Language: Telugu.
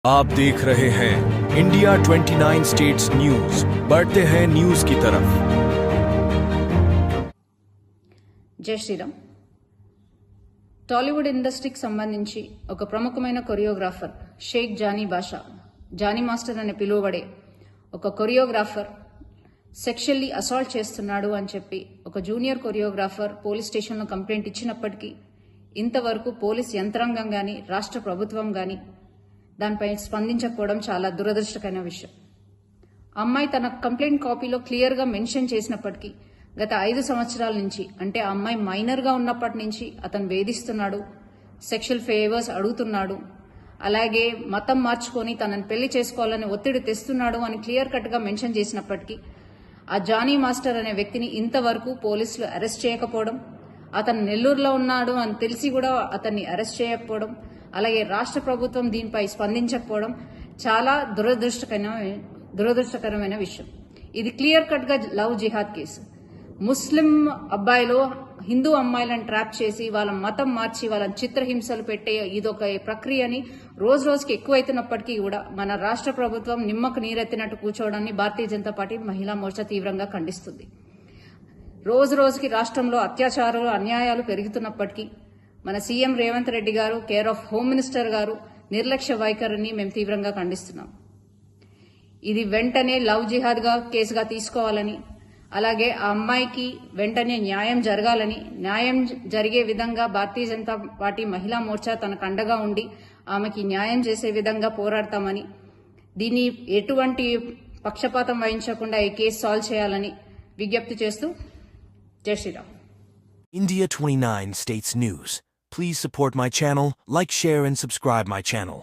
आप देख रहे हैं इंडिया 29 स्टेट्स न्यूज। बढ़ते हैं न्यूज की तरफ। జై శ్రీరామ్. టాలీవుడ్ ఇండస్ట్రీకి సంబంధించి ఒక ప్రముఖమైన కొరియోగ్రాఫర్ షేక్ జానీ బాషా, జానీ మాస్టర్ అని పిలువబడే ఒక కొరియోగ్రాఫర్ సెక్షువల్లీ అసాల్ట్ చేస్తున్నాడు అని చెప్పి ఒక జూనియర్ కొరియోగ్రాఫర్ పోలీస్ స్టేషన్లో కంప్లైంట్ ఇచ్చినప్పటికీ ఇంతవరకు పోలీస్ యంత్రాంగం కానీ రాష్ట్ర ప్రభుత్వం కానీ దానిపై స్పందించకపోవడం చాలా దురదృష్టకరమైన విషయం. అమ్మాయి తన కంప్లైంట్ కాపీలో క్లియర్గా మెన్షన్ చేసినప్పటికీ గత 5 సంవత్సరాల నుంచి, అంటే ఆ అమ్మాయి మైనర్గా ఉన్నప్పటి నుంచి అతను వేధిస్తున్నాడు, సెక్షువల్ ఫేవర్స్ అడుగుతున్నాడు, అలాగే మతం మార్చుకొని తనని పెళ్లి చేసుకోవాలని ఒత్తిడి తెస్తున్నాడు అని క్లియర్ కట్గా మెన్షన్ చేసినప్పటికీ ఆ జానీ మాస్టర్ అనే వ్యక్తిని ఇంతవరకు పోలీసులు అరెస్ట్ చేయకపోవడం, అతను నెల్లూరులో ఉన్నాడు అని తెలిసి కూడా అతన్ని అరెస్ట్ చేయకపోవడం, అలాగే రాష్ట్ర ప్రభుత్వం దీనిపై స్పందించకపోవడం చాలా దురదృష్టకరమైన విషయం. ఇది క్లియర్ కట్ గా లవ్ జిహాద్ కేసు. ముస్లిం అబ్బాయిలు హిందూ అమ్మాయిలను ట్రాప్ చేసి వాళ్ళ మతం మార్చి వాళ్ళని చిత్రహింసలు పెట్టే ఇదొక ప్రక్రియని రోజు రోజుకి ఎక్కువైతున్నప్పటికీ కూడా మన రాష్ట్ర ప్రభుత్వం నిమ్మకు నీరెత్తినట్టు కూర్చోవడాన్ని భారతీయ జనతా పార్టీ మహిళా మోర్చా తీవ్రంగా ఖండిస్తుంది. రోజు రోజుకి రాష్ట్రంలో అత్యాచారాలు అన్యాయాలు పెరుగుతున్నప్పటికీ మన సీఎం రేవంత్ రెడ్డి గారు, కేర్ ఆఫ్ హోమ్ మినిస్టర్ గారు నిర్లక్ష్య వైఖరిని మేము తీవ్రంగా ఖండిస్తున్నాం. ఇది వెంటనే లవ్ జిహాద్ కేసుగా తీసుకోవాలని, అలాగే ఆ అమ్మాయికి వెంటనే న్యాయం జరగాలని, న్యాయం జరిగే విధంగా భారతీయ జనతా పార్టీ మహిళా మోర్చా తనకు అండగా ఉండి ఆమెకి న్యాయం చేసే విధంగా పోరాడతామని, దీన్ని ఎటువంటి పక్షపాతం వహించకుండా ఈ కేసు సాల్వ్ చేయాలని విజ్ఞప్తి చేస్తూ జై Sriram. India 29 States News. Please support my channel, like, share and subscribe my channel.